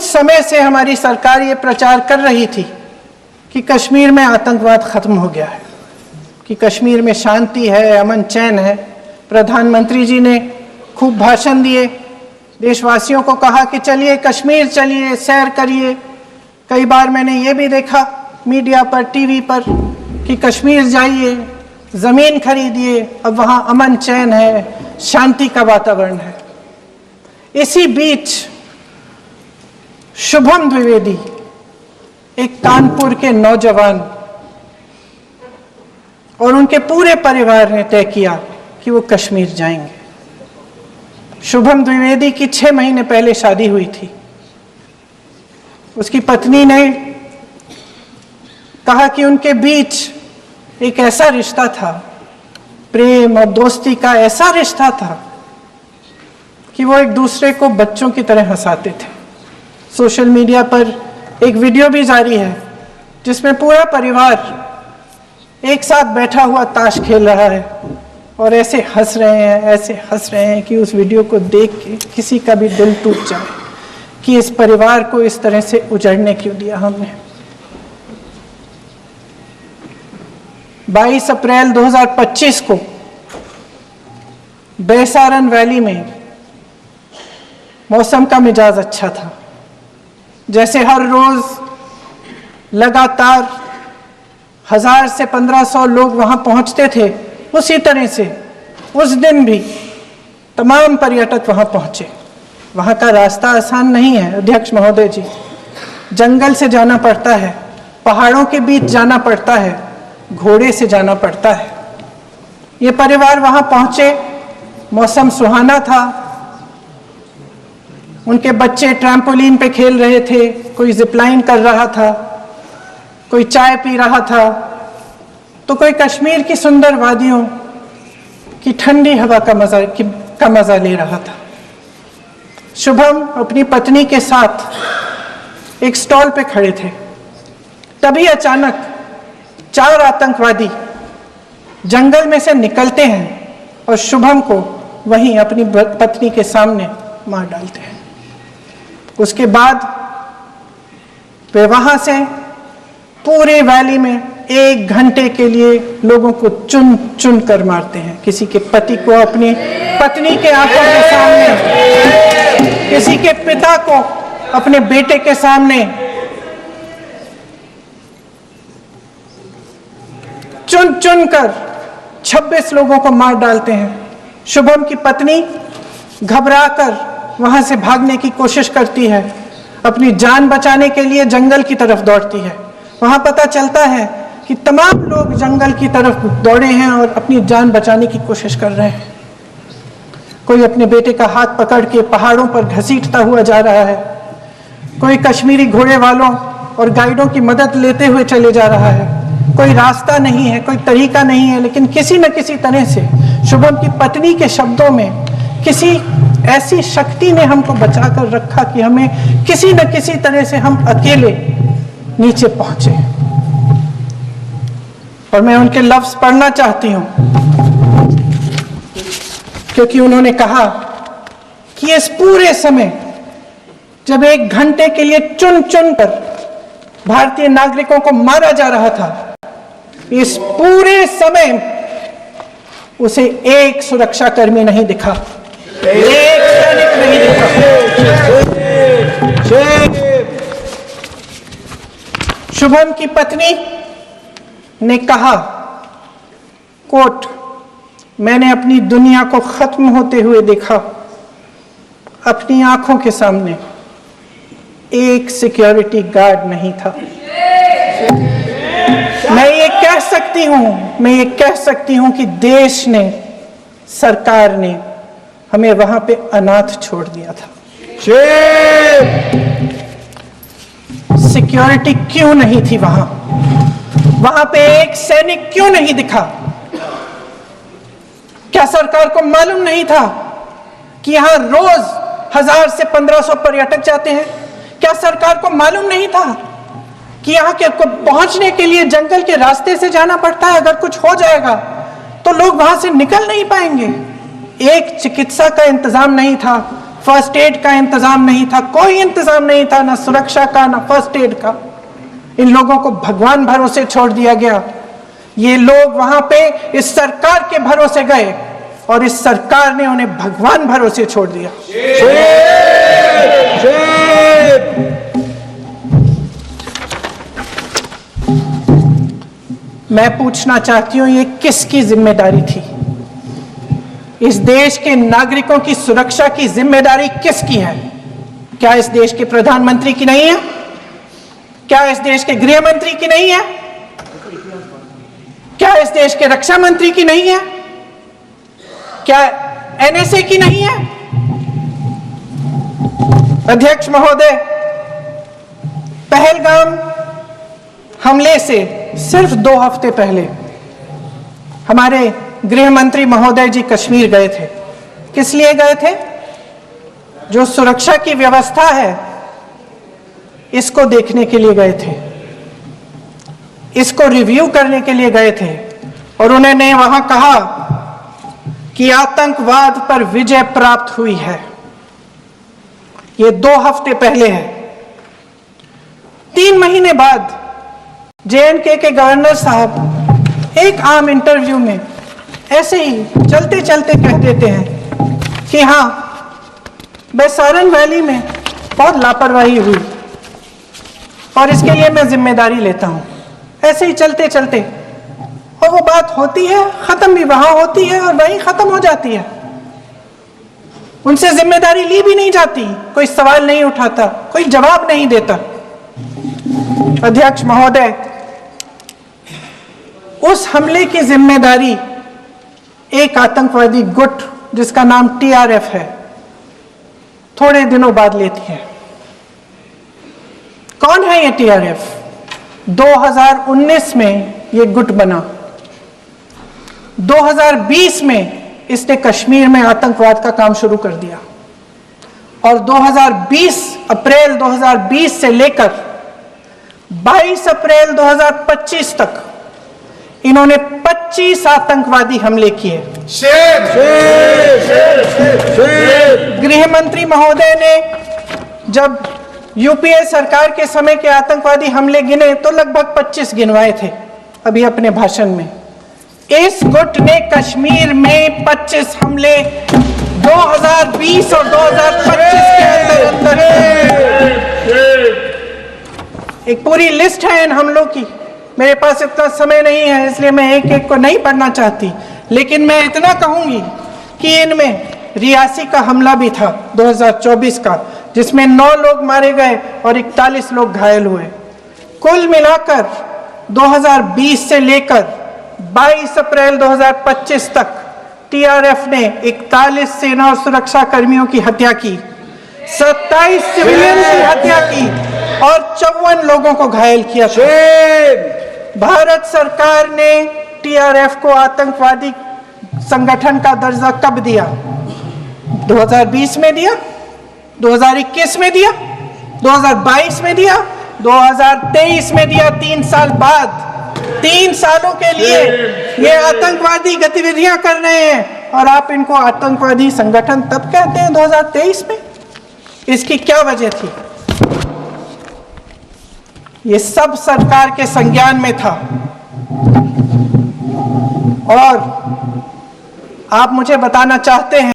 समय से हमारी सरकार ये प्रचार कर रही थी कि कश्मीर में आतंकवाद खत्म हो गया है, कि कश्मीर में शांति है, अमन चैन है। प्रधानमंत्री जी ने खूब भाषण दिए, देशवासियों को कहा कि चलिए कश्मीर चलिए, सैर करिए। कई बार मैंने ये भी देखा मीडिया पर, टीवी पर कि कश्मीर जाइए, ज़मीन खरीदिए, अब वहाँ अमन चैन है, शांति का वातावरण है। इसी बीच शुभम द्विवेदी, एक कानपुर के नौजवान, और उनके पूरे परिवार ने तय किया कि वो कश्मीर जाएंगे। शुभम द्विवेदी की 6 महीने पहले शादी हुई थी। उसकी पत्नी ने कहा कि उनके बीच एक ऐसा रिश्ता था, प्रेम और दोस्ती का ऐसा रिश्ता था कि वो एक दूसरे को बच्चों की तरह हंसाते थे। सोशल मीडिया पर एक वीडियो भी जारी है जिसमें पूरा परिवार एक साथ बैठा हुआ ताश खेल रहा है और ऐसे हंस रहे हैं कि उस वीडियो को देख के किसी का भी दिल टूट जाए कि इस परिवार को इस तरह से उजड़ने क्यों दिया हमने। 22 अप्रैल 2025 को बैसारन वैली में मौसम का मिजाज अच्छा था। जैसे हर रोज लगातार 1000 से 1500 लोग वहां पहुंचते थे, उसी तरह से उस दिन भी तमाम पर्यटक वहां पहुंचे। वहां का रास्ता आसान नहीं है अध्यक्ष महोदय जी, जंगल से जाना पड़ता है, पहाड़ों के बीच जाना पड़ता है, घोड़े से जाना पड़ता है। ये परिवार वहां पहुंचे, मौसम सुहाना था, उनके बच्चे ट्रैम्पोलिन पे खेल रहे थे, कोई जिपलाइन कर रहा था, कोई चाय पी रहा था, तो कोई कश्मीर की सुंदर वादियों की ठंडी हवा का मजा ले रहा था। शुभम अपनी पत्नी के साथ एक स्टॉल पे खड़े थे। तभी अचानक 4 आतंकवादी जंगल में से निकलते हैं और शुभम को वहीं अपनी पत्नी के सामने मार डालते हैं। उसके बाद वे वहां से पूरे वैली में 1 घंटे के लिए लोगों को चुन चुन कर मारते हैं। किसी के पति को अपनी पत्नी के आंखों के सामने, किसी के पिता को अपने बेटे के सामने, चुन चुन कर 26 लोगों को मार डालते हैं। शुभम की पत्नी घबराकर वहां से भागने की कोशिश करती है, अपनी जान बचाने के लिए जंगल की तरफ दौड़ती है। वहां पता चलता है कि तमाम लोग जंगल की तरफ दौड़े हैं और अपनी जान बचाने की कोशिश कर रहे हैं। कोई अपने बेटे का हाथ पकड़ के पहाड़ों पर घसीटता हुआ जा रहा है, कोई कश्मीरी घोड़े वालों और गाइडों की मदद लेते हुए चले जा रहा है। कोई रास्ता नहीं है, कोई तरीका नहीं है, लेकिन किसी न किसी तरह से शुभम की पत्नी के शब्दों में किसी ऐसी शक्ति ने हमको बचा कर रखा कि हमें किसी न किसी तरह से हम अकेले नीचे पहुंचे। और मैं उनके लफ्ज पढ़ना चाहती हूं क्योंकि उन्होंने कहा कि इस पूरे समय जब 1 घंटे के लिए चुन चुन कर भारतीय नागरिकों को मारा जा रहा था, इस पूरे समय उसे एक सुरक्षाकर्मी नहीं दिखा, एक सैनिक नहीं दिखा। शुभम की पत्नी ने कहा, कोट, मैंने अपनी दुनिया को खत्म होते हुए देखा। अपनी आंखों के सामने एक सिक्योरिटी गार्ड नहीं था। मैं ये कह सकती हूं कि देश ने, सरकार ने हमें वहां पे अनाथ छोड़ दिया था। सिक्योरिटी क्यों नहीं थी वहां? वहां पे एक सैनिक क्यों नहीं दिखा? क्या सरकार को मालूम नहीं था कि यहां रोज 1000 से 1500 पर्यटक जाते हैं? क्या सरकार को मालूम नहीं था कि यहाँ के पहुंचने के लिए जंगल के रास्ते से जाना पड़ता है? अगर कुछ हो जाएगा तो लोग वहां से निकल नहीं पाएंगे। एक चिकित्सा का इंतजाम नहीं था, फर्स्ट एड का इंतजाम नहीं था, कोई इंतजाम नहीं था, ना सुरक्षा का ना फर्स्ट एड का। इन लोगों को भगवान भरोसे छोड़ दिया गया। ये लोग वहां पे इस सरकार के भरोसे गए और इस सरकार ने उन्हें भगवान भरोसे छोड़ दिया। मैं पूछना चाहती हूं, ये किसकी जिम्मेदारी थी? इस देश के नागरिकों की सुरक्षा की जिम्मेदारी किसकी है? क्या इस देश के प्रधानमंत्री की नहीं है? क्या इस देश के गृह मंत्री की नहीं है? क्या इस देश के रक्षा मंत्री की नहीं है? क्या एनएसए की नहीं है? अध्यक्ष महोदय, पहलगाम हमले से सिर्फ 2 हफ्ते पहले हमारे गृह मंत्री महोदय जी कश्मीर गए थे। किस लिए गए थे? जो सुरक्षा की व्यवस्था है इसको देखने के लिए गए थे, इसको रिव्यू करने के लिए गए थे। और उन्होंने वहां कहा कि आतंकवाद पर विजय प्राप्त हुई है। ये 2 हफ्ते पहले है। 3 महीने बाद जेएनके के गवर्नर साहब एक आम इंटरव्यू में ऐसे ही चलते चलते कह देते हैं कि हाँ, बैसारन वैली में बहुत लापरवाही हुई और इसके लिए मैं जिम्मेदारी लेता हूं। ऐसे ही चलते चलते, और वो बात होती है, खत्म भी वहां होती है और वहीं खत्म हो जाती है। उनसे जिम्मेदारी ली भी नहीं जाती, कोई सवाल नहीं उठाता, कोई जवाब नहीं देता। अध्यक्ष महोदय, उस हमले की जिम्मेदारी एक आतंकवादी गुट जिसका नाम टीआरएफ है थोड़े दिनों बाद लेती है। कौन है ये टीआरएफ? 2019 में ये गुट बना। 2020 में इसने कश्मीर में आतंकवाद का काम शुरू कर दिया और 2020 अप्रैल 2020 से लेकर 22 अप्रैल 2025 तक इन्होंने 25 आतंकवादी हमले किए। गृह मंत्री महोदय ने जब यूपीए सरकार के समय के आतंकवादी हमले गिने तो लगभग 25 गिनवाए थे अभी अपने भाषण में। इस गुट ने कश्मीर में 25 हमले 2020 और 2025 के अंदर एक पूरी लिस्ट है इन हमलों की। मेरे पास इतना समय नहीं है इसलिए मैं एक एक को नहीं पढ़ना चाहती, लेकिन मैं इतना कहूंगी कि इनमें रियासी का हमला भी था 2024 का, जिसमें 9 लोग मारे गए और 41 लोग घायल हुए। कुल मिलाकर 2020 से लेकर 22 अप्रैल 2025 तक टीआरएफ ने 41 सेना और सुरक्षा कर्मियों की हत्या की, 27 सिविलियन की हत्या की और 54 लोगों को घायल किया। भारत सरकार ने टीआरएफ को आतंकवादी संगठन का दर्जा कब दिया? 2020 में दिया, 2021 में दिया, 2022 में दिया, 2023 में दिया। 3 साल बाद, 3 सालों के लिए ये आतंकवादी गतिविधियां कर रहे हैं और आप इनको आतंकवादी संगठन तब कहते हैं 2023 में। इसकी क्या वजह थी? ये सब सरकार के संज्ञान में था। और आप मुझे बताना चाहते हैं